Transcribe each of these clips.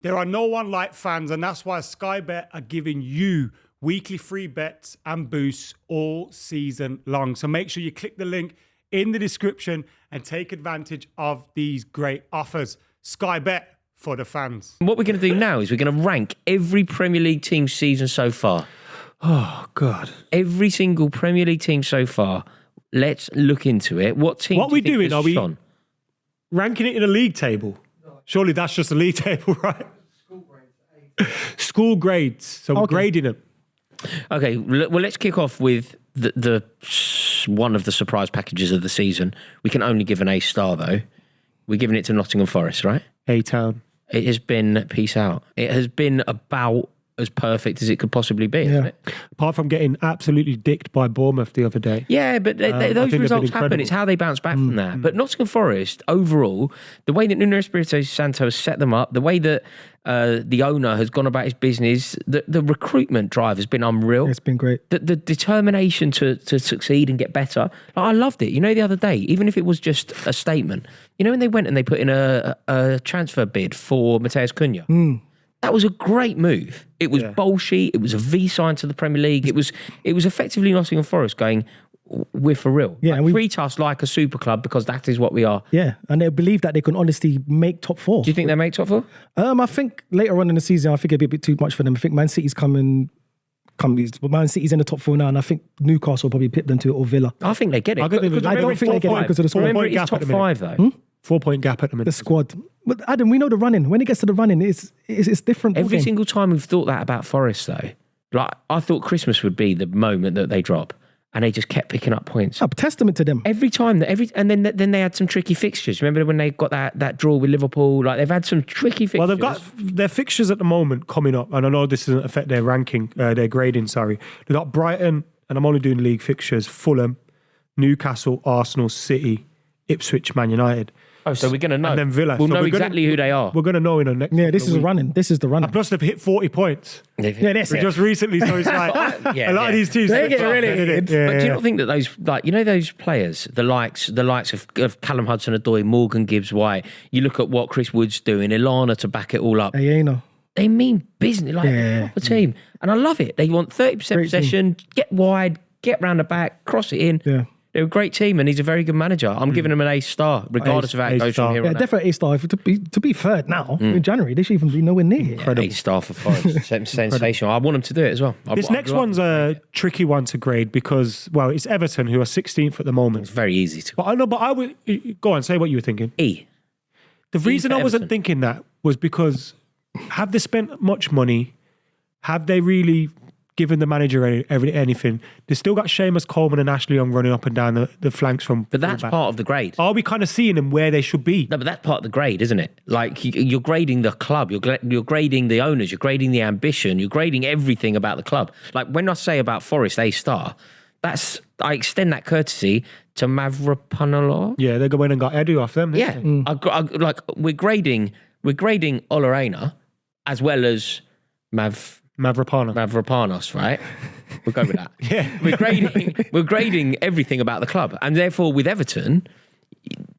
There are no one like fans, and that's why Sky Bet are giving you weekly free bets and boosts all season long. So make sure you click the link in the description and take advantage of these great offers. Sky Bet for the fans. What we're going to do now is we're going to rank every Premier League team season so far. Oh, God. Every single Premier League team so far. Let's look into it. What team What do you we think doing? has Are we shone? ranking it in a league table? Surely that's just a league table, right? School grades. So we're grading them. Okay, well, let's kick off with the one of the surprise packages of the season. We can only give an A star, though. We're giving it to Nottingham Forest, right? A-Town. It has been peace out. It has been about as perfect as it could possibly be, hasn't it? Apart from getting absolutely dicked by Bournemouth the other day. Yeah, but those results happen. It's how they bounce back from that. But Nottingham Forest, overall, the way that Nuno Espirito Santo has set them up, the way that the owner has gone about his business, the recruitment drive has been unreal. It's been great. The determination to succeed and get better. Like, I loved it. You know, the other day, even if it was just a statement, you know, when they went and they put in a transfer bid for Mateus Cunha. That was a great move. It was bullshit. It was a V sign to the Premier League. It was effectively Nottingham Forest going, we're for real. Yeah, like, treat us like a super club because that is what we are. Yeah, and they believe that they can honestly make top four. Do you think they make top four? I think later on in the season, I think it'd be a bit too much for them. I think Man City's Man City's in the top four now, and I think Newcastle will probably pip them to it, or Villa. I think they get it. I don't think they get it because of the squad. Remember, it's top 5 though. 4-point gap at the minute. The squad. But Adam, we know the running. When it gets to the running, it's different. Every single time we've thought that about Forest, though. Like, I thought Christmas would be the moment that they drop, and they just kept picking up points. Testament to them. Every time, and then they had some tricky fixtures. Remember when they got that draw with Liverpool? Like, they've had some tricky fixtures. Well, they've got their fixtures at the moment coming up, and I know this doesn't affect their ranking, their grading. Sorry, they've got Brighton, and I'm only doing league fixtures. Fulham, Newcastle, Arsenal, City, Ipswich, Man United. Oh, so we're going to know. And then Villa. We'll know exactly who they are. We're going to know in the next. Yeah, this is the running. This is the running. And plus, they've hit 40 points. That's it. Just recently, so it's like a lot of these teams. They get relegated. Yeah, But do you not think that those, like, you know, those players, the likes of Callum Hudson-Odoi, Morgan Gibbs-White, you look at what Chris Wood's doing, Ilana to back it all up. They mean business, like a proper team. And I love it. They want 30% possession, get wide, get round the back, cross it in. Yeah. They're a great team, and he's a very good manager. I'm giving him an A star, regardless of how it goes from here on out. Definitely A star. To be third now in January, they should even be nowhere near. A star for Forest. Sensational. I want them to do it as well. This next one's a tricky one to grade because, well, it's Everton who are 16th at the moment. It's very easy to. But I would go on, say what you were thinking. E. The reason I wasn't Everton. thinking that was because have they spent much money? Have they really given the manager anything? They've still got Seamus Coleman and Ashley Young running up and down the flanks from. But that's fullback. part of the grade. Are we kind of seeing them where they should be? No, but that's part of the grade, isn't it? Like, you're grading the club, you're grading the owners, you're grading the ambition, you're grading everything about the club. Like, when I say about Forest A star, I extend that courtesy to Mavropanolor. Yeah, they go in and got Edu off them. Yeah, we're grading Olorena as well as Mavropanos, right? We'll go with that. Yeah. We're grading everything about the club, and therefore with Everton,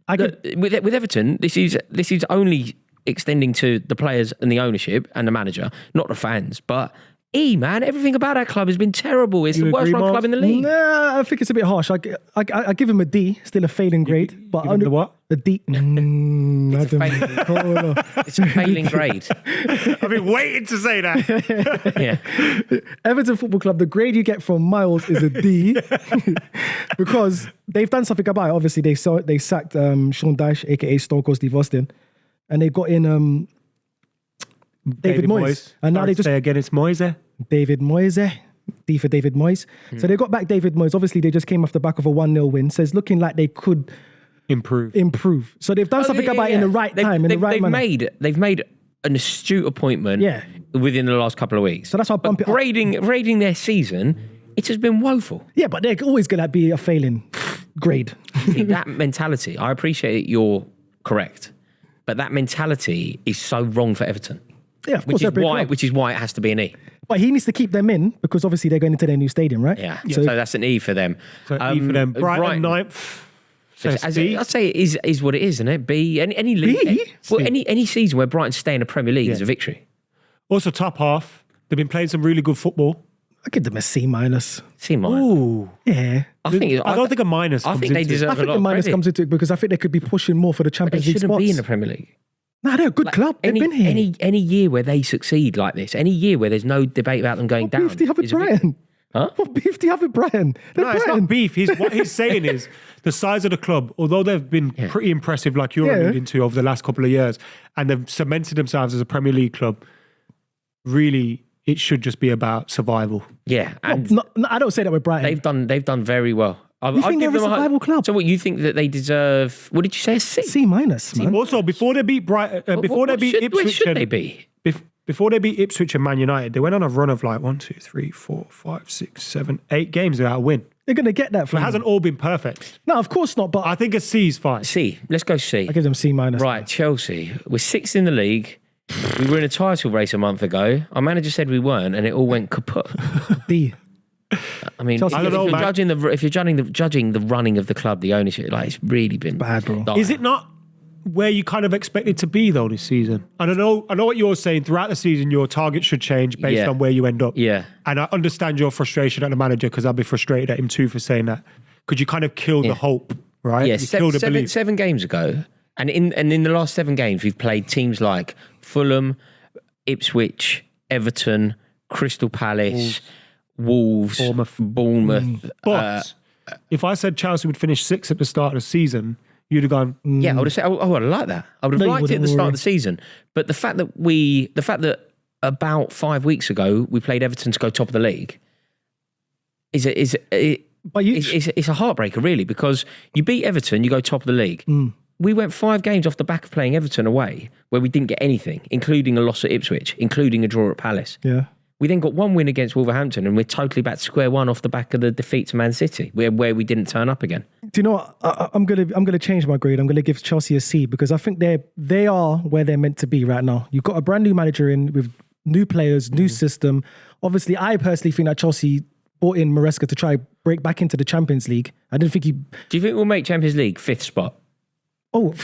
with Everton, this is only extending to the players and the ownership and the manager, not the fans. But man, everything about that club has been terrible. It's the worst run club in the league. Nah, I think it's a bit harsh. I give him a D, still a failing grade. But give him the what? A D. It's a failing grade. I've been waiting to say that. Yeah. Everton Football Club, the grade you get from Miles is a D because they've done something about it. Obviously, they sacked Sean Dyche, aka Stone Cold Steve Austin, and they got in David Moyes. And now they just say again, it's Moyes. David Moyes. D for David Moyes. So they got back David Moyes. Obviously, they just came off the back of a 1-0 win. So it's looking like they could improve. So they've done something about it in the right time, in the right manner. They've made an astute appointment within the last couple of weeks. So that's why bump it up. Grading their season, it has been woeful. Yeah, but they're always going to be a failing grade. See, that mentality, I appreciate you're correct, but that mentality is so wrong for Everton. Yeah, of course. Which is why it has to be an E. But he needs to keep them in because obviously they're going into their new stadium, right? Yeah. So that's an E for them. So E for them. Brighton 9th. I'd say it is what it is, isn't it? B. Any league. Well, any season where Brighton stay in a Premier League is a victory. Also, top half. They've been playing some really good football. I give them a C-. C-. Ooh. Yeah. I don't think a minus. I think they deserve I a think lot the of minus credit. comes into it because I think they could be pushing more for the They Champions League shouldn't spots. be in the Premier League. No, they're a good club. They've been here. Any year where they succeed like this, any year where there's no debate about them going What down. beef do you have with is a victory. Brighton? Huh? What beef do you have with Brighton? They're No, it's Brighton. not beef. What he's saying is the size of the club, although they've been pretty impressive, like you're alluding to, over the last couple of years, and they've cemented themselves as a Premier League club, really, it should just be about survival. Yeah, and No, I don't say that with Brighton. they've done very well. You think they're a survival club? So what, you think that they deserve? What did you say? A C? C-, man. Also, before they beat Brighton, before they beat Where Ipswich, should they be? before they beat Ipswich and Man United, they went on a run of like 1, 2, 3, 4, 5, 6, 7, 8 games without a win. They're going to get that It from hasn't all been perfect. No, of course not, but I think a C is fine. C. Let's go C. I give them C-. Right, Chelsea. We're 6th in the league. We were in a title race a month ago. Our manager said we weren't, and it all went kaput. D. I mean, Chelsea- if I don't know, you're man. judging the running of the club, the ownership, like it's really been Bad, bro. dire. Is it not where you kind of expect it to be though this season? And I know what you're saying. Throughout the season, your target should change based on where you end up. Yeah. And I understand your frustration at the manager because I'd be frustrated at him too for saying that. Could you kind of kill the hope, right? Yeah, you kill the belief. seven games ago, and in the last 7 games, we've played teams like Fulham, Ipswich, Everton, Crystal Palace, Wolves, Bournemouth. But if I said Chelsea would finish 6th at the start of the season, you'd have gone. Yeah, I would have said, I would have liked that. I would have No, you liked it at the wouldn't, start Rory. of the season. But the fact that about 5 weeks ago we played Everton to go top of the league is a heartbreaker, really, because you beat Everton, you go top of the league. We went 5 games off the back of playing Everton away, where we didn't get anything, including a loss at Ipswich, including a draw at Palace. Yeah. We then got 1 win against Wolverhampton, and we're totally back to square one off the back of the defeat to Man City, where we didn't turn up again. Do you know what? I'm gonna change my grade. I'm gonna give Chelsea a C because I think they are where they're meant to be right now. You've got a brand new manager in with new players, new system. Obviously, I personally think that Chelsea brought in Maresca to try break back into the Champions League. I didn't think he. Do you think we'll make Champions League 5th spot? Oh,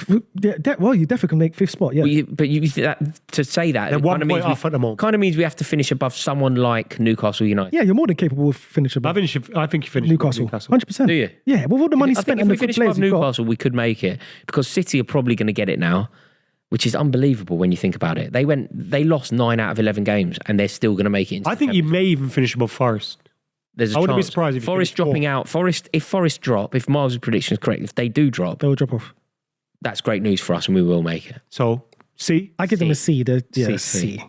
well, you definitely can make 5th spot. Yeah. To say that, They're it 1 kind of point means off at the moment. kind of means we have to finish above someone like Newcastle United. Yeah, you're more than capable of finishing I above think you finished Newcastle. 100%. Do you? Yeah, with all the money I spent think if and the we good finish above players you've got. Newcastle, we could make it because City are probably going to get it now, which is unbelievable when you think about it. They lost 9 out of 11 games and they're still going to make it. Into I think you may even finish above Forest. There's a I wouldn't be chance. surprised if you Forest finished dropping out. If Forest drop, if Miles' prediction is correct, if they do drop, They'll drop off. that's great news for us and we will make it. So, C. I give them a C. C. C.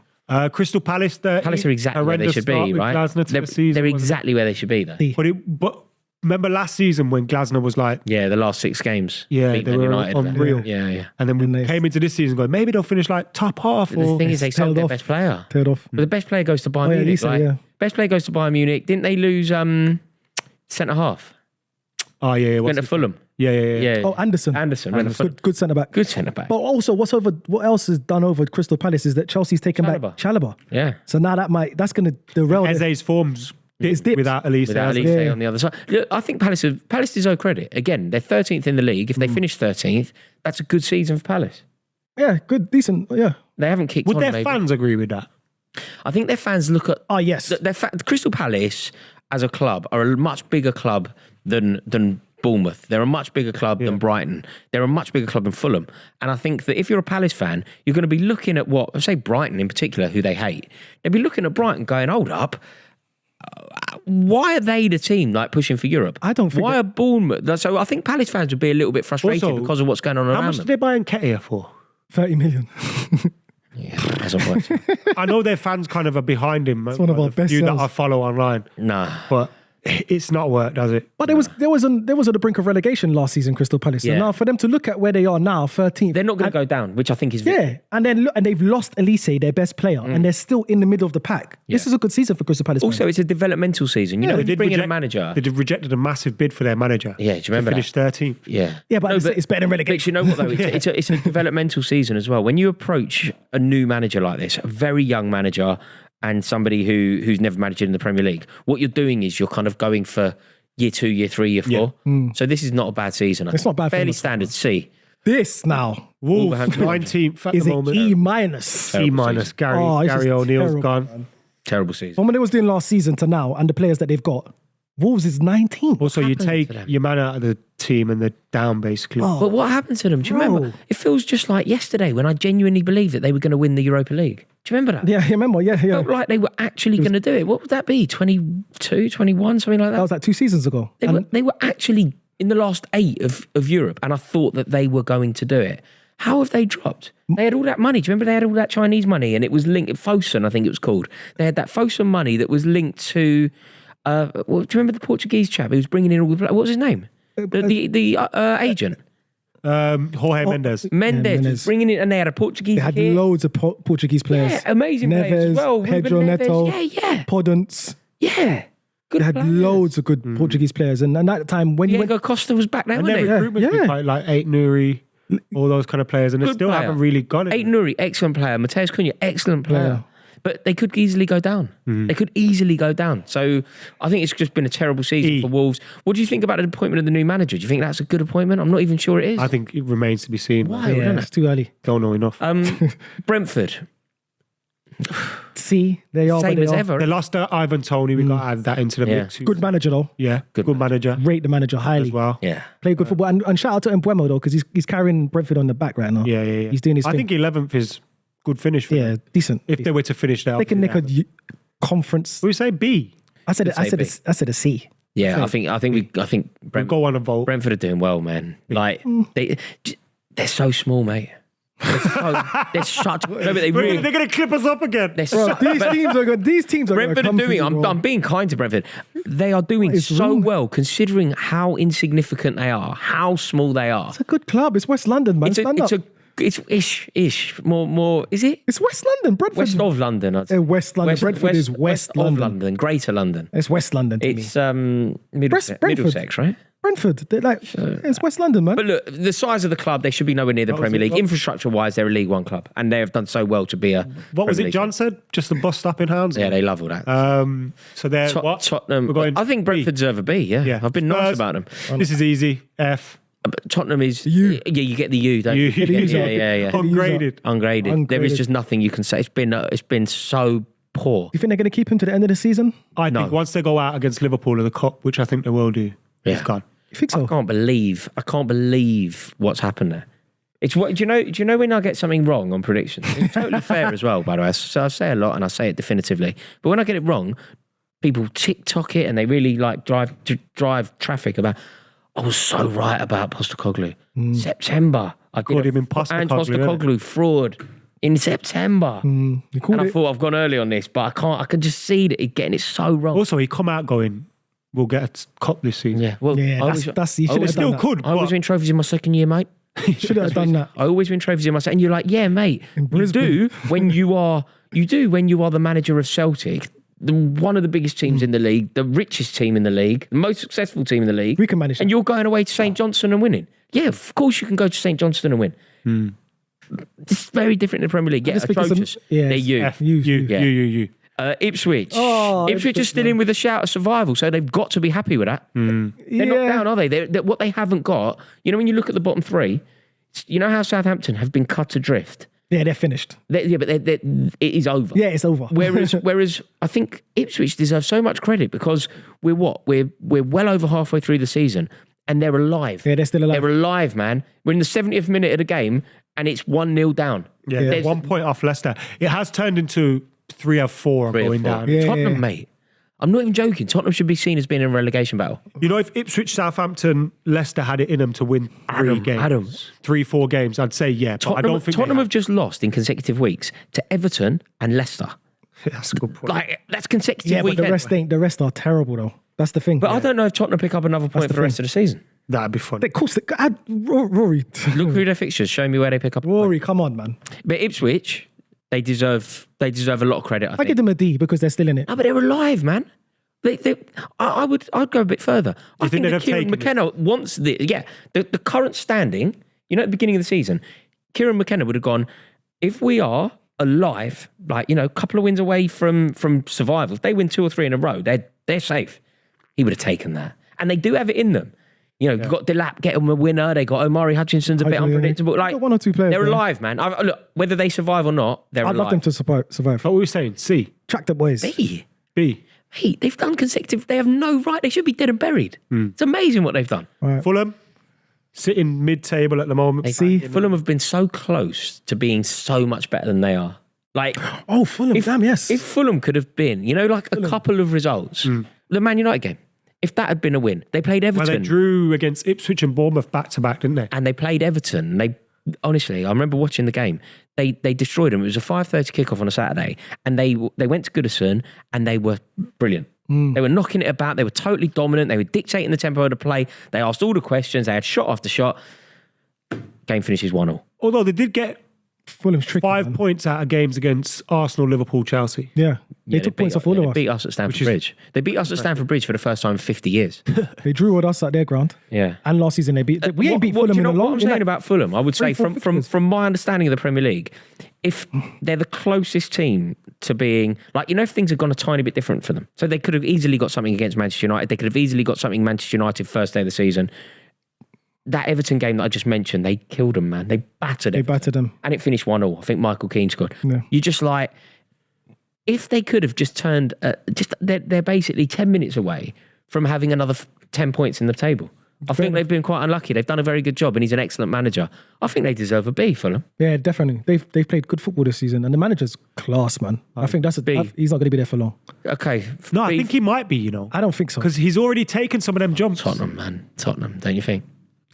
Crystal Palace. Palace are exactly where they should be, right? They're exactly where they should be, though. D. But remember last season when Glasner was like, Yeah, the last 6 games. Yeah, beat they Man were United. unreal. Yeah. and then we And they- came into this season going, maybe they'll finish like top half. The Or thing is, they sold tailed their off. best player. Tailed off. But the best player goes to Bayern Oh, yeah, Munich. Lisa, Right? yeah. Best player goes to Bayern Munich. Didn't they lose centre half? Oh yeah, Went to Fulham. yeah. Oh, Anderson. Anderson. Went to Fulham. Good centre back. Good centre back. But also, what else is done over at Crystal Palace is that Chelsea's taken back Chalobah. Yeah. So now that's going to derail. Eze's form's dipped. without Elise. Without hasn't Elise it? on the other side. Look, I think Palace deserve credit. Again, they're 13th in the league. If they finish 13th, that's a good season for Palace. Yeah, good, decent. Yeah. They haven't kicked Would on, their maybe. fans agree with that? I think their fans look at... Oh, yes. Crystal Palace, as a club, are a much bigger club than Bournemouth. They're a much bigger club than Brighton. They're a much bigger club than Fulham. And I think that if you're a Palace fan, you're going to be looking at say Brighton in particular, who they hate. They'll be looking at Brighton going, hold up, why are they the team like pushing for Europe? I don't think Why are Bournemouth... So I think Palace fans would be a little bit frustrated Also, because of what's going on How around much them. did they buy Nketiah for? 30 million. Yeah, hasn't worked. I know their fans kind of are behind him. It's one of our best few that sells. I follow online. Nah. But it's not worked, does it? But there was on the brink of relegation last season, Crystal Palace. So Yeah. now for them to look at where they are now, 13th. They're not going to go down, which I think is... Yeah, and then look, and they've lost Elise, their best player, and they're still in the middle of the pack. This is a good season for Crystal Palace. Also, it's a developmental season. You know, when you bring in a manager... They rejected a massive bid for their manager. Yeah, do you remember to finish 13th. Yeah. Yeah, but it's better than relegation. But you know what, though? It's a developmental season as well. When you approach a new manager like this, a very young manager, and somebody who's never managed in the Premier League, what you're doing is you're kind of going for... year 2, year 3, year 4. So this is not a bad season. It's not bad for Fairly them. standard C. This now Wolves, Wolverhampton. 19th at is the an moment. E minus. E minus. Gary This is O'Neill's terrible, gone. man. Terrible season. From when they was doing last season to now, and the players that they've got, Wolves is 19. Also, you happened take to them? your man out of the team and they're down basically. But what happened to them? Do you remember? Bro. It feels just like yesterday when I genuinely believed that they were going to win the Europa League. Do you remember that? Yeah, you remember? Yeah. Felt like they were actually going to do it. What would that be? 22, 21, something like That that? was like 2 seasons ago. They were actually in the last 8 of Europe, and I thought that they were going to do it. How have they dropped? They had all that money. Do you remember they had all that Chinese money, and it was linked, Fosun, I think it was called. They had that Fosun money that was linked to, do you remember the Portuguese chap who was bringing in all the, what was his name? The agent. Jorge Mendes. Mendes was Mendes. bringing in, and they had a Portuguese They had kid. loads of Portuguese players. Yeah, amazing players as well. Ruben Pedro Neves. Neto, Yeah. Podence. Yeah. Good They had players. loads of good Portuguese players. And at that time, when you went... Diego Costa was back there, And wasn't their he? recruitment's been Yeah. quite like 8 Nuri, all those kind of players, and they Good still player. haven't really got it. Eight Nuri, excellent player. Mateus Cunha, excellent player. Player. But they could easily go down. They could easily go down. So I think it's just been a terrible season E. for Wolves. What do you think about the appointment of the new manager? Do you think that's a good appointment? I'm not even sure it is. I think it remains to be seen. Why? Yeah, it's too early. Don't know enough. Brentford, See, they are, but same they as are. ever. They lost Ivan Toney. We got to add that into the Yeah. mix. Good manager, though. Yeah, good manager Rate the manager highly. as well. Yeah. Play good football. And shout out to Mbuemo, though, because he's carrying Brentford on the back right now. Yeah. He's doing his I thing. think 11th is good finish for Yeah, them. decent. If they were to finish that. They can nick a conference. We say B. I said a C. Yeah, I think We'll go on a vote. Brentford are doing well, man. Like they're so small, mate. They're such. No, but they really. They're going to clip us up again. They're Bro, so, these teams are going to Brentford are come doing. for you, bro. I'm being kind to Brentford. They are doing It's so wrong. well considering how insignificant they are, how small they are. It's a good club. It's West London, man. Stand up. It's ish more. Is it It's West London. Brentford. west of London? I'd say. West London. Brentford is West of London. London, Greater London. It's West London to me. It's Middlesex, Brentford. Middlesex, right? Brentford. It's West London, man. But look, the size of the club, they should be nowhere near the Premier League. Infrastructure-wise, they're a League One club, and they have done so well to be a. What was Premier it League John said? Just a bus stop in Hounslow? Yeah, they love all that. So they're what? Tottenham. We're going I think Brentford deserve a B. Yeah, Yeah. I've been nice Spurs. about them. This is easy. F. But Tottenham is U. Yeah, you get the U, don't you? U. Yeah. Ungraded. Ungraded. There is Ungraded. just nothing you can say. It's been so poor. Do you think they're going to keep him to the end of the season? I think once they go out against Liverpool in the Cup, which I think they will do, Yeah. he's gone. You think so? I can't believe what's happened there. It's what do you know when I get something wrong on predictions? It's totally fair as well, by the way. So I say a lot and I say it definitively. But when I get it wrong, people TikTok it and they really like drive traffic about. I was so right about Postecoglou. September. I Called did him in and Postecoglou, Postecoglou fraud in September. You called And I it. thought I've gone early on this, but I can't. I can just see that he's getting it so wrong. Also, he come out going, we'll get a cup this season. Yeah, well, Yeah, I always- that's you I should always have done Still that. could, I always but win trophies in my second year, mate. Should have done that. I always win trophies in my second. And you're like, yeah, mate. You Brisbane. do when you are the manager of Celtic, one of the biggest teams in the league, the richest team in the league, the most successful team in the league. We can manage And that. you're going away to St Johnstone and winning. Yeah, of course you can go to St Johnstone and win. It's very different in the Premier League. Yeah, just think it's atrocious. yeah, They're it's you. F, You. you. Ipswich. Oh, Ipswich are Ipswich, still in with a shout of survival, so they've got to be happy with that. They're not down, are they? What they haven't got, when you look at the bottom three, you know how Southampton have been cut adrift? Yeah, they're finished. But it is over. Yeah, it's over. Whereas I think Ipswich deserve so much credit because we're well over halfway through the season and they're alive. Yeah, they're still alive. They're alive, man. We're in the 70th minute of the game and it's 1-0 down. Yeah, There's 1 point off Leicester. It has turned into 3 or 4 3 or going 4. down. Yeah. Tottenham, mate. I'm not even joking. Tottenham should be seen as being in a relegation battle. You know, if Ipswich, Southampton, Leicester had it in them to win 3 games, 3-4 games, I'd say yeah. But I don't think Tottenham they have just lost in consecutive weeks to Everton and Leicester. That's a good point. Like that's consecutive Yeah, but weekends. the rest are terrible though. That's the thing. But I don't know if Tottenham pick up another point the for the rest of the season. That'd be fun. Of course, Rory. Look through their fixtures. Show me where they pick up. a point. Rory, come on, man. But Ipswich, they deserve a lot of credit. I I think. give them a D because they're still in it. No, but they're alive, man. I'd go a bit further. I think they'd that have Kieran taken it? McKenna wants the current standing. At the beginning of the season, Kieran McKenna would have gone, if we are alive, a couple of wins away from survival. If they win 2 or 3 in a row, they're safe. He would have taken that. And they do have it in them. You know, you've got Delap, get them a winner. They got Omari Hutchinson's a bit unpredictable. They've Like, got one or two players they're there. alive, man. Look, whether they survive or not, they're I'd alive. love them to survive. What were we saying? C. Track the boys. B. B. Hey, they've done consecutive. They have no right. They should be dead and buried. It's amazing what they've done. Right. Fulham, sitting mid-table at the moment. Fulham have been so close to being so much better than they are. Like, Oh, Fulham. Damn, yes. if Fulham could have been, you know, like a couple of results, the Man United game, if that had been a win, they played Well, Everton. they drew against Ipswich and Bournemouth back-to-back, didn't they? And they played Everton. They honestly, I remember watching the game. They destroyed them. It was a 5:30 kickoff on a Saturday, and they went to Goodison and they were brilliant. They were knocking it about. They were totally dominant. They were dictating the tempo of the play. They asked all the questions. They had shot after shot. Game finishes 1-1. Although they did get Fulham's tricky. 5 man. points out of games against Arsenal, Liverpool, Chelsea. Yeah. They took points off all of They us. beat us at Stamford Bridge. They beat us at Stamford Bridge for the first time in 50 years. They drew with us at their ground. Yeah. And last season they beat. We ain't beat Fulham do you in know a long. what I'm in saying like about Fulham? I would say 3-4 from my understanding of the Premier League, if they're the closest team to being like, you know, if things had gone a tiny bit different for them, so they could have easily got something against Manchester United. They could have easily got something Manchester United first day of the season. That Everton game that I just mentioned, they killed them, man. They battered They Everton. battered them. And it finished 1-1. I think Michael Keane scored. Yeah. You just like, if they could have just turned, they're basically 10 minutes away from having another 10 points in the table. I think they've been quite unlucky. They've done a very good job, and he's an excellent manager. I think they deserve a B, Fulham. Yeah, definitely. They've played good football this season, and the manager's class, man. I think that's B. he's not going to be there for long. Okay. No, I B. think he might be, you know, I don't think so. because he's already taken some of them jumps. Tottenham, man. Tottenham, don't you think?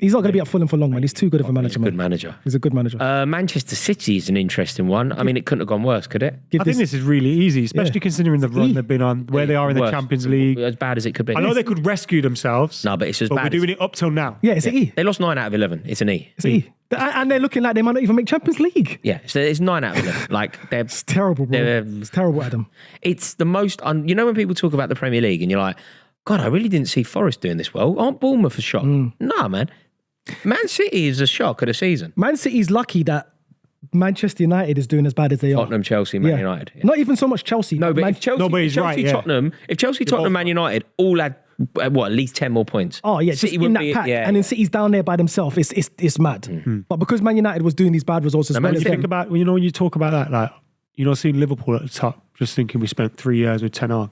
He's not going to be at Fulham for long, man. He's too good of a manager, Good man. manager. He's a good manager. Manchester City is an interesting one. I mean, it couldn't have gone worse, could it? Give I think this is really easy, especially considering the run they've been on, where they are in the Worse. Champions League. As bad as it could be. I know they could rescue themselves. No, but it's as but bad we're as- doing it up till now. yeah, it's an E. They lost 9 out of 11. It's an E. It's an E. And they're looking like they might not even make Champions League. Yeah, so it's 9 out of 11. Like, they're... It's terrible, bro. It's terrible, Adam. It's the most... you know when people talk about the Premier League and you're like, God, I really didn't see Forest doing this well. Aren't Bournemouth a shock? Nah, man. Man City is a shock of the season. Man City's lucky that Manchester United is doing as bad as they are. Tottenham, Chelsea, Man United. Yeah. Not even so much Chelsea. No, but if Chelsea, No, but he's Chelsea right, yeah. Tottenham, if Chelsea, Tottenham, Man United all had at least 10 more points. Oh yeah, just in that pack, and then City's down there by themselves. It's mad. But because Man United was doing these bad results as well When as you think them, about, when you talk about that, like, seeing Liverpool at the top, just thinking we spent 3 years with 10 on.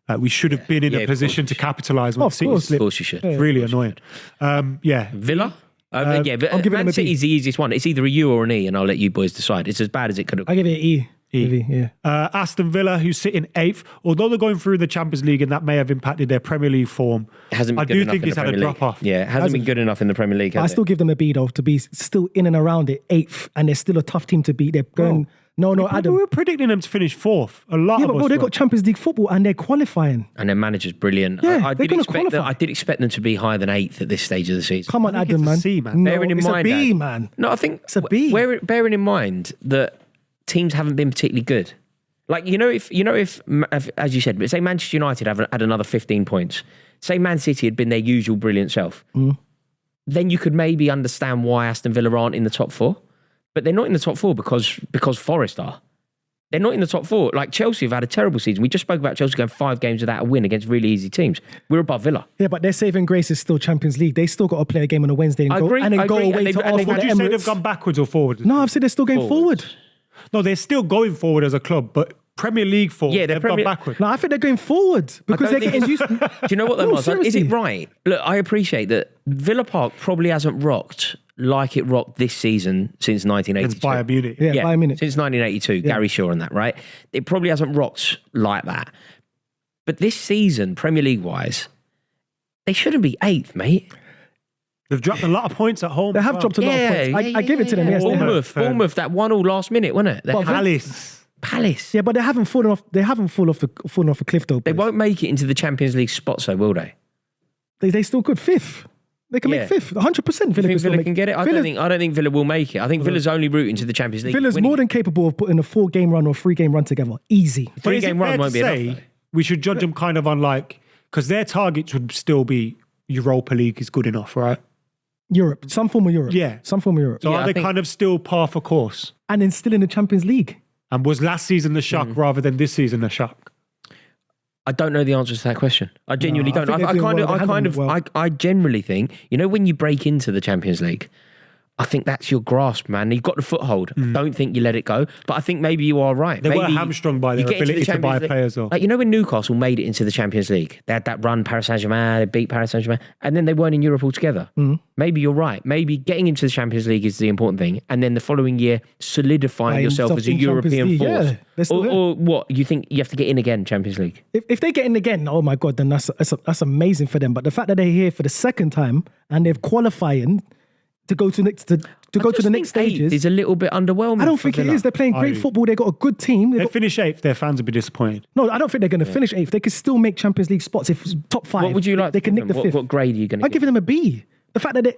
Like, we should have been in Yeah, a of position course. to capitalise when Of City course. Of slipped. course you should. It's really annoying. Yeah. Villa? Yeah, but I'm giving them Man a B. City's the easiest one. It's either a U or an E, and I'll let you boys decide. It's as bad as it could have I give it an E. Maybe, yeah. Aston Villa, who's sitting 8th, although they're going through the Champions League and that may have impacted their Premier League form, hasn't been I good do enough think in it's the had a Premier drop League. off. Yeah, it hasn't been good enough in the Premier League. I Has still give them a B though, to be still in and around it, 8th, and they're still a tough team to beat. They're going, no, We Adam. were predicting them to finish 4th. A lot Yeah, of but us bro, they've were. got Champions League football and they're qualifying. And their manager's brilliant. Yeah, I they're did gonna expect qualify. I did expect them to be higher than 8th at this stage of the season. Come on, I think Adam, it's a man. C, man. No, Bearing in it's mind, a B, Dad. man. No, I think It's a B. Bearing in mind that teams haven't been particularly good. Like, if as you said, say Manchester United had another 15 points. Say Man City had been their usual brilliant self. Then you could maybe understand why Aston Villa aren't in the top 4. But they're not in the top 4 because Forest are. They're not in the top 4. Like, Chelsea have had a terrible season. We just spoke about Chelsea going 5 games without a win against really easy teams. We're above Villa. Yeah, but their saving grace is still Champions League. They still got to play a game on a Wednesday and I go, agree, and then I go agree. away And to they've- and Arsenal Would the you say they've Emirates. gone backwards or forward? No, I've said they're still going forward. No, they're still going forward as a club, but Premier League form, Yeah, they're they've Premier- gone backward. No, I think they're going forward because they're don't getting think- used. Do you know what though, No, Martin? Is seriously. it right? Look, I appreciate that Villa Park probably hasn't rocked like it rocked this season since 1982. Against Bayern Munich. Yeah, Bayern Munich. Since 1982, Gary Shaw and that, right? It probably hasn't rocked like that. But this season, Premier League-wise, they shouldn't be 8th, mate. They've dropped a lot of points at home. They as have well. dropped a lot of points. I give it to them. Yes, they have. Bournemouth, that 1-1 last minute, wasn't it? They But had- Palace. Yeah, but they haven't fallen off. They haven't fallen off a cliff though. They boys. won't make it into the Champions League spots, though, will they? They still good 5th. They can Yeah. make 5th. 100%. You Villa think can still Villa make. can get it? I don't think Villa will make it. I think Villa's only route into the Champions League. Villa's winning. more than capable of putting a 4-game run or 3-game run together. Easy. But is it 3-game run fair won't to be say enough, though. we should judge them kind of on like, because their targets would still be Europa League is good enough, right? Europe, some form of Europe. Yeah. Some form of Europe. So Yeah, are I they think- kind of still par for course? And then still in the Champions League. And was last season the shock rather than this season the shock? I don't know the answer to that question. I genuinely I don't. think they're doing well. They're handling it well. I generally think, when you break into the Champions League, I think that's your grasp, man. You've got the foothold. Don't think you let it go. But I think maybe you are right. They maybe were hamstrung by their you get into ability the to buy Champions League. players. Or Like, when Newcastle made it into the Champions League, they had that run, Paris Saint-Germain, they beat Paris Saint-Germain, and then they weren't in Europe altogether. Maybe you're right. Maybe getting into the Champions League is the important thing, and then the following year solidifying yourself as a in Champions European League, force. yeah. They're still there. Or what? You think you have to get in again, Champions League? If they get in again, oh my God, then that's amazing for them. But the fact that they're here for the second time and they're qualifying to go to the next stages is a little bit underwhelming. I don't think it is. They're playing great football. They've got a good team. they finish 8th, their fans will be disappointed. No, I don't think they're going to finish 8th. They could still make Champions League spots if top 5. What would you like? They can nick the 5th. What grade are you going to I'm giving them a B. The fact that they're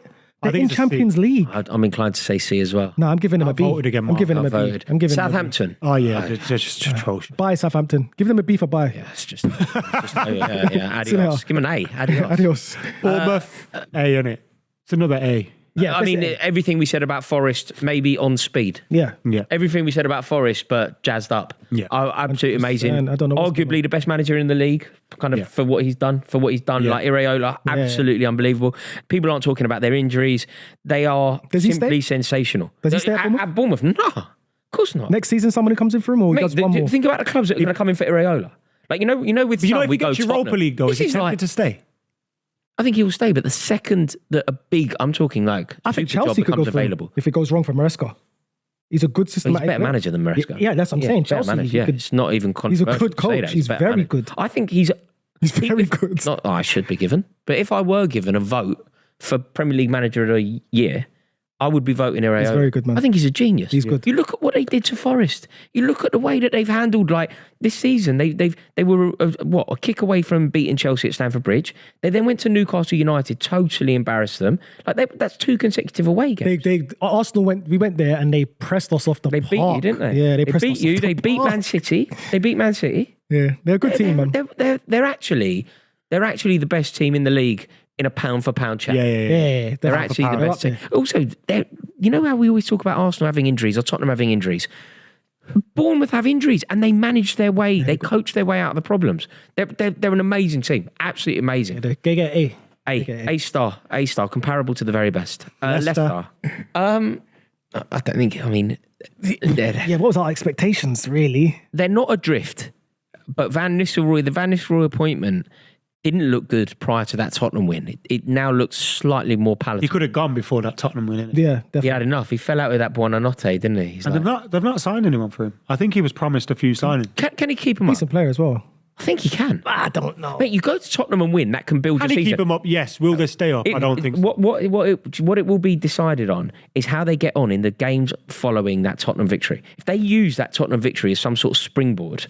in think it's a C. Champions League. I'm inclined to say C as well. No, I'm giving them a B. voted again, I'm Mark. giving them I a B. voted. I'm giving Southampton. Oh, yeah, they're just atrocious. Bye, Southampton. Give them a B for bye. Yeah, it's just adios. Give them an A. Adios. Adios. Bournemouth, A, isn't it? It's another A. Yeah, I mean, that's it. everything we said about Forest, maybe on speed. Yeah. Yeah. Everything we said about Forest, but jazzed up. Yeah. Absolutely amazing. I don't know what's Arguably the best manager in the league, kind of for what he's done. Yeah. Like Iraola, absolutely unbelievable. People aren't talking about their injuries. They are Does he simply stay? sensational. Does he stay at Bournemouth? At Bournemouth? No, of course not. Next season, someone who comes in for him or he Mate, does one more? think about the clubs that are going to come in for Iraola. Like, with But some, if we he go gets Europa Tottenham. League, though, This is he is tempted to stay? I think he will stay, but the second that a big, I'm talking like, I think super job Chelsea could go becomes for him available. if it goes wrong for Maresca. He's a good He's a systematic. better manager than Maresca. Yeah, that's what I'm saying. better Chelsea, manager, he yeah. could- It's not even He's a controversial good to say coach. that. He's a better very manager. good. I think he's very good. Not I should be given, but if I were given a vote for Premier League Manager of the Year, I would be voting Iraola. He's very good, man. I think he's a genius. He's good. You look at what they did to Forest. You look at the way that they've handled like this season. They were a kick away from beating Chelsea at Stamford Bridge. They then went to Newcastle United, totally embarrassed them. Like that's 2 consecutive away games. Arsenal we went there and they pressed us off the They park. beat you, didn't they? Yeah, they pressed beat us you. off the They beat park. Man City. They beat Man City. Yeah, they're a good team, man. They're actually the best team in the league in a pound for pound chat. Yeah, They're actually the they're best up team. Also, you know how we always talk about Arsenal having injuries or Tottenham having injuries? Bournemouth have injuries and they manage their way. They coach their way out of the problems. They're an amazing team. Absolutely amazing. They get A. A star, comparable to the very best. Leicester. I don't think. I mean, Yeah, what was our expectations, really? they're not adrift. But the Van Nistelrooy appointment didn't look good prior to that Tottenham win. It now looks slightly more He palatable. could have gone before that Tottenham win, innit? Yeah, He definitely. had enough. He fell out with that Buonanotte, didn't he? He's And like, they've not signed anyone for him. I think he was promised a few signings. can he keep him up? Decent player as well. I think he can. I don't know. Mate, you go to Tottenham and win, that can build Can your he season. keep him up? Yes. Will they stay up? I don't think so. What it will be decided on is how they get on in the games following that Tottenham victory. If they use that Tottenham victory as some sort of springboard,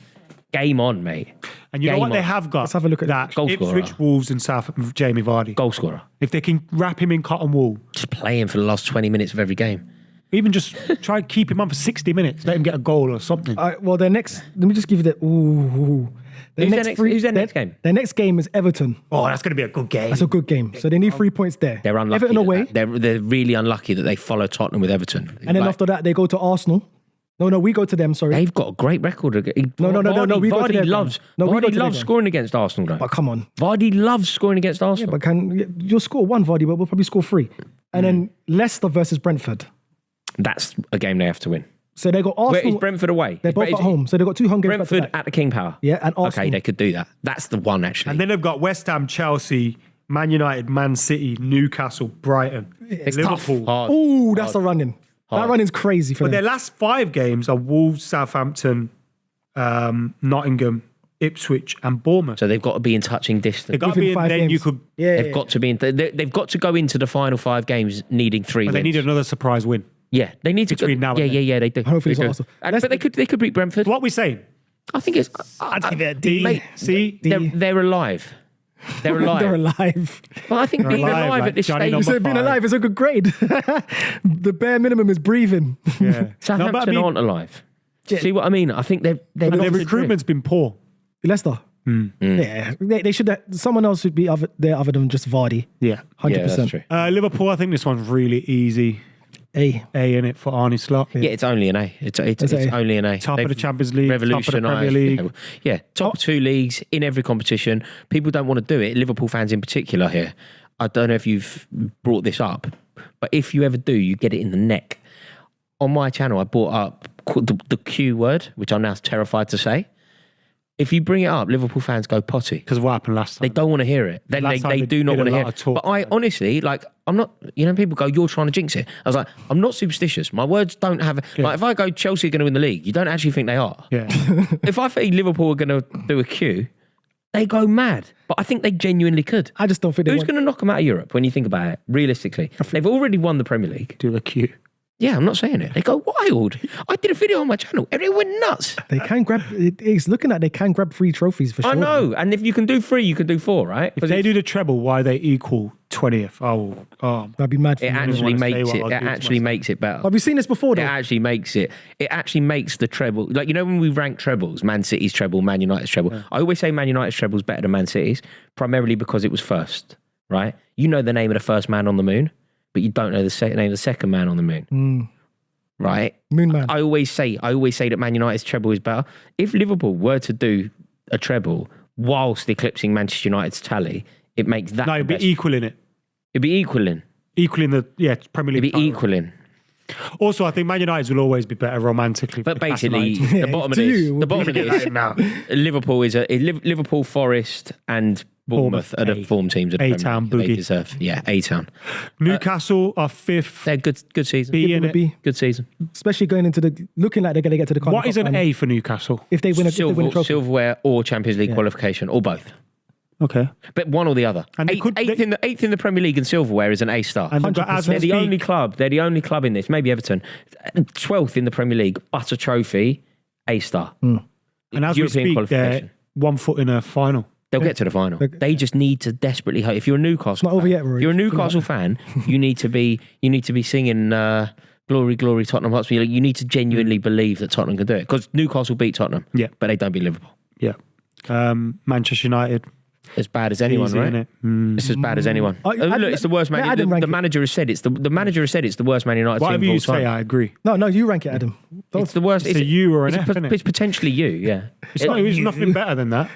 game on, mate. And you know Game what they on. have got? Let's have a look at that. Goal scorer. Ipswich, Wolves and South Jamie Vardy. Goal scorer. If they can wrap him in cotton wool, Just play him for the last 20 minutes of every game. even just try and keep him on for 60 minutes, let him get a goal or something. All right, well, their next. Let me just give you the. Ooh. Who's their next game? Their next game is Everton. Oh, that's going to be a good game. That's a good game. So they need 3 points there. They're unlucky. Everton away. They're really unlucky that they follow Tottenham with Everton. And then after that, they go to Arsenal. No, we go to them. Sorry. They've got a great record. No, we go to Vardy their loves. ground. No, we go Vardy to their loves ground. scoring against Arsenal, though. But come on. Vardy loves scoring against Arsenal. But you'll score 1, Vardy, but we'll probably score 3. And then Leicester versus Brentford. That's a game they have to win. So they got Where Arsenal. is Brentford away? They're both Is at it home. So they've got 2 home games. Brentford back to back. at the King Power. Yeah, and Arsenal. Okay, they could do that. That's the one, actually. And then they've got West Ham, Chelsea, Man United, Man City, Newcastle, Brighton, Liverpool. Hard. Ooh, that's a running. That running's crazy for But their them. last 5 games are Wolves, Southampton, Nottingham, Ipswich, and Bournemouth. So they've got to be in touching distance. They've got to Within be in, 5 then games. you could. Yeah, They've got to be in. They've got to go into the final 5 games needing 3 But wins. they need another surprise win. Yeah, they need to. Between now and then. Yeah, they do. Hopefully They it's do. Arsenal. But they could beat Brentford. What are we saying? I think it's. I'd give it a D. Mate, See? they're alive. They're alive. They're alive. Well, I think being alive, alive like at this Johnny stage. You Number said being 5. alive is a good grade. The bare minimum is breathing. Yeah. No, but Southampton I mean, aren't alive. See what I mean? I think they're and their not to recruitment's been poor. Leicester. Yeah, they should. Someone else should be there other than just Vardy. Yeah. 100%. Yeah, that's true. Liverpool, I think this one's really easy. A. A in it for Arne Slot. Yeah, it's only an A. It's A. only an A. Top of the Champions League, top of the Revolutionised. Premier League. Yeah, top of 2 leagues in every competition. People don't want to do it. Liverpool fans in particular here. I don't know if you've brought this up, but if you ever do, you get it in the neck. On my channel, I brought up the Q word, which I'm now terrified to say. If you bring it up, Liverpool fans go potty. Because of what happened last time. They don't want to hear it. They do not want to hear it. But I honestly, like, I'm not, people go, you're trying to jinx it. I was like, I'm not superstitious. My words don't have, like, if I go, Chelsea are going to win the league, you don't actually think they are. Yeah. If I think Liverpool are going to do a Q, they go mad. But I think they genuinely could. I just don't think Who's going to knock them out of Europe when you think about it, realistically? They've already won the Premier League. Do a Q. Yeah, I'm not saying it. They go wild. I did a video on my channel. Everyone went nuts. They can grab. It's looking like they can grab 3 trophies for sure. I know. And if you can do 3, you can do 4, right? If they do the treble, why they equal 20th? Oh, That'd be mad. For It me. actually wanna say makes what it. I'll It do to actually myself. makes it better. Have we seen this before though? It actually makes it. It actually makes the treble. Like, when we rank trebles, Man City's treble, Man United's treble. Yeah. I always say Man United's treble's better than Man City's, primarily because it was first, right? You know the name of the first man on the moon, but you don't know the name of the second man on the moon. Right? Moon Man. I always say that Man United's treble is better. If Liverpool were to do a treble whilst eclipsing Manchester United's tally, it makes that. no, it'd be equal in it. It'd be equaling. Equaling the Premier League. It'd be equaling. Also, I think Man United will always be better romantically. But basically, Yeah, the bottom of to this, you, the bottom of this, now. Liverpool is Liverpool, Forest, and Bournemouth are the form teams of the A-Town Premier League. They boogie. deserve. Yeah, A-Town. Newcastle are 5th. They're good season. B in Would it. be, Good season. especially going into looking like they're going to get to the. What is an A for Newcastle? If they win a trophy? Silverware or Champions League qualification, or both. Okay. But one or the other. And they Eighth in the Premier League and silverware is an A star. And they've got, as we They're the speak, only club. They're the only club in this. Maybe Everton. 12th in the Premier League, but a trophy, A star. and as we European speak, qualification. they're 1 foot in a final. They'll get to the final. They just need to desperately hope. If you're a Newcastle, not over fan, yet, Rory. If you're a Newcastle fan, you need to be singing "Glory, Glory, Tottenham Hotspur." You need to genuinely believe that Tottenham can do it because Newcastle beat Tottenham. Yeah. but they don't beat Liverpool. Yeah. Manchester United. As bad as anyone, Easy, right? innit? It's as bad as anyone. Look, Look, it's the worst man. Adam The rank it. manager has said the manager has said it's the worst Man United team Whatever of all you time. say, I agree. No, you rank it, Adam. It's the worst. It's a U or an F, isn't it? It's potentially you. Yeah. There's nothing better than that.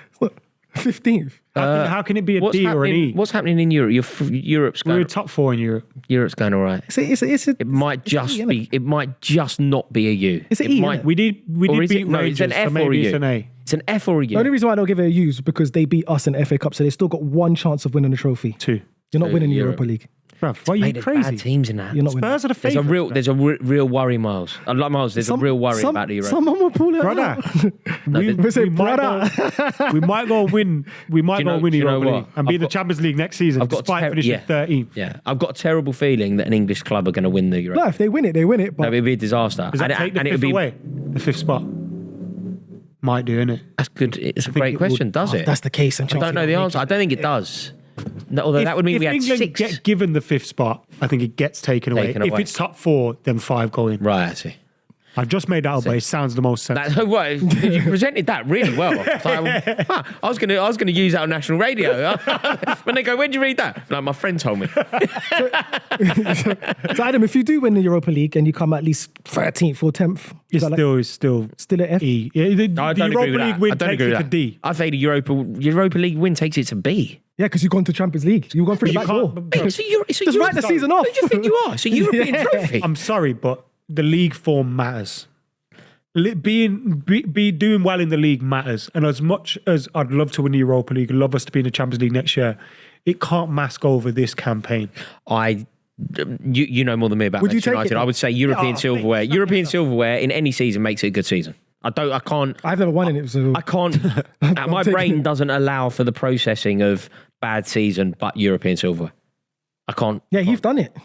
15th. How can it be a D or an E? What's happening in Europe? Europe's We're going. top 4 in Europe. Europe's going all right. It might just be. It might just not be a U. It's an It E, might. innit? We did Or is beat it- no, Rangers, it's an F so or a maybe U. it's an A. It's an F or a U. The only reason why I don't give it a U is because they beat us in FA Cup, so they still got 1 chance of winning the trophy. 2. You're not winning the Europe. Europa League. Bruv, what are you Mate, there's bad crazy? teams in that. You're not winning. Spurs are the There's a favourites. real worry, Miles. I like Miles. There's a real worry about the Europa. Someone will pull it Brother, out. we say, might we might go and win. We might Do you go know- and win do the you know Europa what? League and be I've in the got- Champions League next season, I've got despite finishing 13th. Yeah, I've got a terrible feeling that an English club are going to win the Europa. No, if they win it, they win it. No, But it'd be a disaster. Does that take the and it would 5th be away? The 5th spot? Might do, innit? That's good. It's a great it question. would. Does if it? that's the case, I don't know the answer. I don't think it does. No, although that would mean if we had England 6. get given the 5th spot, I think it gets taken away. Taken If away. it's top 4, then 5 go in. Right, I see. I've just made that up, but it sounds the most sensible. That, well, you presented that really well. So I was gonna use that on national radio. When they go, where'd you read that? Like, my friend told me. So Adam, if you do win the Europa League and you come at least 13th or 10th, It's is still still an F? E. Yeah, the I don't Europa agree with League that. win I don't takes agree it with to that. D. I say the Europa League win takes it to B. Yeah, because you've gone to Champions League. You've gone through the You back can't- door. It's a Just write the season off. Who do you think you are? It's a European trophy. I'm sorry, but the league form matters. Doing well in the league matters. And as much as I'd love to win the Europa League, love us to be in the Champions League next year, it can't mask over this campaign. You know more than me about Would you Manchester take it United. then? I would say European Yeah, silverware. European silverware in any season makes it a good season. I can't. I've never won in it, so I can't. My take brain it. doesn't allow for the processing of bad season, but European silverware. I can't. yeah, you've done it.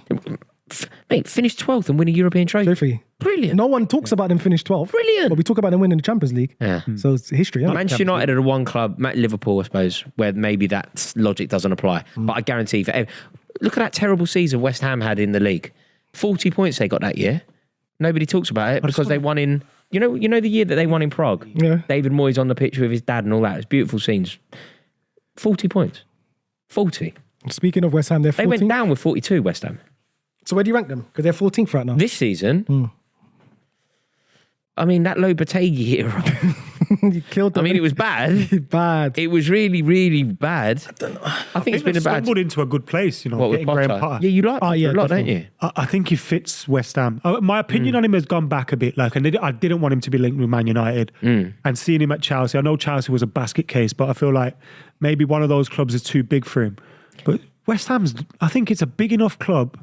Mate, finish 12th and win a European trophy. Trophy. Brilliant. No one talks about them finish 12th. Brilliant. But we talk about them winning the Champions League. Yeah. So it's history. Isn't it? Manchester United are the one club, Liverpool, I suppose, where maybe that logic doesn't apply. But I guarantee look at that terrible season West Ham had in the league. 40 points they got that year. Nobody talks about it because they won in. You know the year that they won in Prague. Yeah. David Moyes on the pitch with his dad and all that. It's beautiful scenes. 40 points. 40. Speaking of West Ham, they're 14th. They went down with 42. West Ham. So where do you rank them? Because they're 14th right now. This season, I mean, that Lopetegui era. You killed them. I mean, it was bad. Bad. It was really, really bad. I think it's been a bad. Stumbled into a good place, you know. What, with getting Graham Potter? Potter. Yeah, you like Potter a lot, definitely. don't you? I think he fits West Ham. My opinion on him has gone back a bit. Like, I didn't want him to be linked with Man United. And seeing him at Chelsea, I know Chelsea was a basket case, but I feel like maybe one of those clubs is too big for him. But West Ham's, I think it's a big enough club.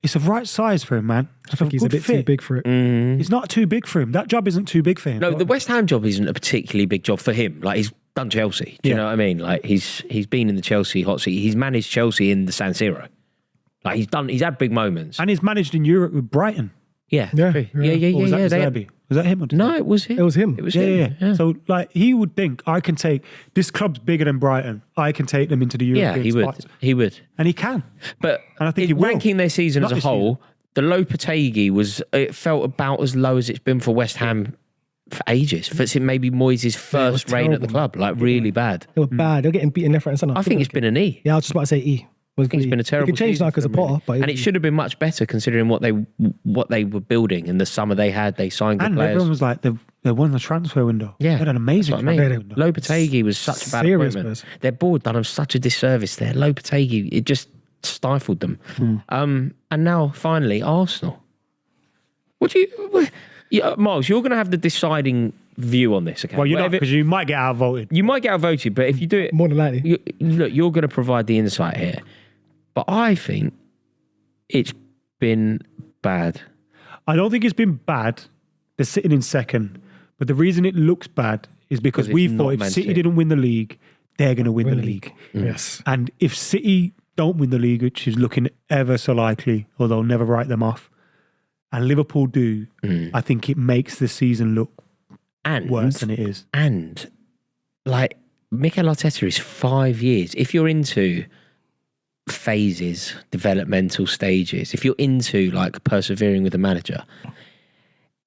It's the right size for him, man. I think he's a bit too big for it. It's not too big for him. That job isn't too big for him. No, the West Ham job isn't a particularly big job for him. Like, he's done Chelsea. Do you know what I mean? Like, he's been in the Chelsea hot seat. He's managed Chelsea in the San Siro. Like, he's had big moments. And he's managed in Europe with Brighton. Yeah. Yeah, True. yeah. Yeah. Or was that Zerbi? Was that him? Or No, it was him. It was him. It was Yeah, him. yeah. So, like, he would think, I can take, this club's bigger than Brighton. I can take them into the Yeah, European he would. spots. He would. And he can. But And I think he will. ranking their season Not as a this whole, the Lopetegui it felt about as low as it's been for West Ham for ages. For maybe Moyes' first reign at the club, like really bad. They were bad. They were getting beaten left, right, and centre. I think it's been an E. Yeah, I was just about to say E. I think it's been a terrible It can change season now because for of them, Potter. But and it should have been much better considering what they were building and the summer they had. They signed good And players. everyone was like, they won the transfer window. Yeah, They had an amazing that's what I mean. transfer window. Lopetegui was such a bad Serious appointment. players. Their board done them such a disservice there. Lopetegui, it just stifled them. And now finally Arsenal. Miles, you're going to have the deciding view on this. Okay, Well, you're not, because you might get outvoted. you might get outvoted, but if you do it, more than likely. look, you're going to provide the insight here. But I think it's been bad. I don't think it's been bad. They're sitting in second. But the reason it looks bad is because it's we not thought if meant City to. didn't win the league, they're going to win the league. Yes. And if City don't win the league, which is looking ever so likely, or they'll never write them off, and Liverpool do, I think it makes the season look worse than it is. And like Mikel Arteta is 5 years. If you're into phases, developmental stages, if you're into like persevering with a manager,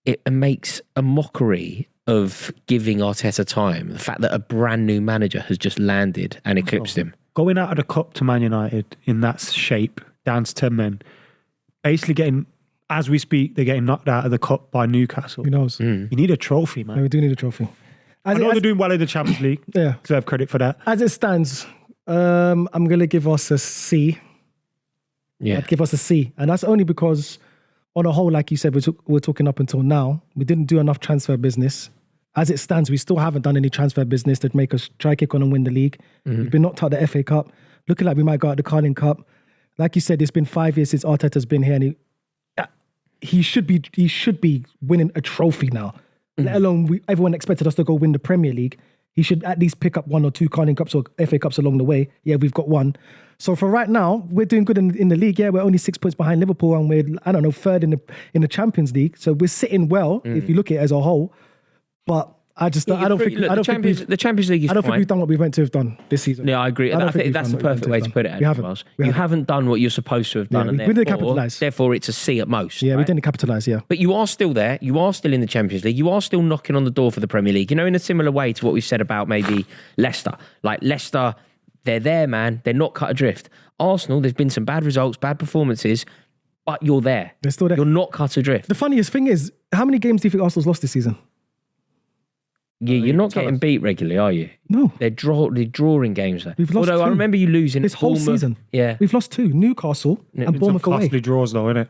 it makes a mockery of giving Arteta time. The fact that a brand new manager has just landed and eclipsed him. Going out of the cup to Man United in that shape, down to 10 men, basically getting, as we speak, they're getting knocked out of the cup by Newcastle. Who knows? You need a trophy, No, man. we do need a trophy. I know they're doing well in the Champions League. Yeah. Deserve credit for that. As it stands, I'm going to give us a C. Yeah. I'd give us a C. And that's only because, on a whole, like you said, we're talking up until now, we didn't do enough transfer business. As it stands, we still haven't done any transfer business to make us try kick on and win the league. We've been knocked out the FA Cup. Looking like we might go out the Carling Cup. Like you said, it's been 5 years since Arteta's been here, and he should be winning a trophy now. Let alone everyone expected us to go win the Premier League. He should at least pick up 1 or 2 Carling Cups or FA Cups along the way. Yeah, we've got 1. So for right now, we're doing good in the league. Yeah, we're only 6 points behind Liverpool, and we're, I don't know, 3rd in the Champions League. So we're sitting well if you look at it as a whole. But I don't think the Champions League is I don't think fine. we've done what we meant to have done this season. Yeah, I agree. I think that's the perfect way to put it. We haven't. Miles. We You haven't. haven't done what you're supposed to have done, and we didn't capitalise. therefore it's a C at most. Yeah, we right? didn't capitalise, yeah. But you are still there. You are still in the Champions League. You are still knocking on the door for the Premier League. You know, in a similar way to what we've said about maybe Leicester. Like Leicester, they're there, man. They're not cut adrift. Arsenal, there's been some bad results, bad performances, but you're there. They're still there. You're not cut adrift. The funniest thing is, how many games do you think Arsenal's lost this season? You're not getting beat regularly, are you? No. They're drawing games there. We've lost Although I 2. remember you losing This whole Bournemouth. season. Yeah. We've lost 2. Newcastle and Some Bournemouth away. costly draws, though, innit?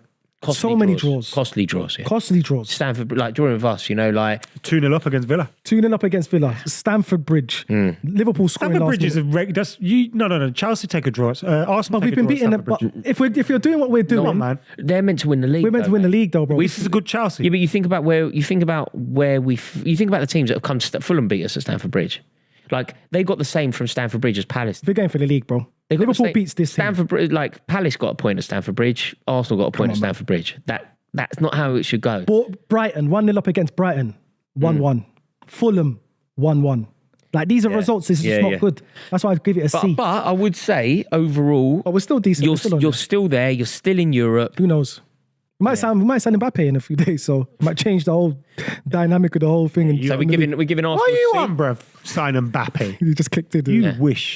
So many draws. Costly draws, yeah. Costly draws. Stanford, like drawing with us, you know, like 2-0 up against Villa. 2-0 up against Villa. Stamford Bridge. Liverpool scoring Stamford last Bridge is minute. no. Chelsea take a draw. Arsenal But take we've been a draw at beating Stamford it. Bridge. But if you're doing what we're doing, Come on, man. they're meant to win the league. we're meant to though, win the mate. league, though, bro. This is a good Chelsea. Yeah, but you think about you think about the teams that have come to Fulham beat us at Stamford Bridge. Like they got the same from Stamford Bridge as Palace. We're going for the league, bro. They got the Liverpool same- beats this team. Stamford Bridge, like Palace got a point at Stamford Bridge. Arsenal got a point at Stamford Bridge. That's not how it should go. Brighton, 1-0 up against Brighton. 1-1. Fulham, 1-1. Like, these are results. This is just not good. That's why I'd give it a C. But I would say overall, But we're still decent. We're still on you're there. still there. You're still in Europe. Who knows? We might sign Mbappe in a few days, so it might change the whole dynamic of the whole thing. And So we're giving Arsenal. What are you C. on, bruv? Sign Mbappe. You just clicked it. You wish.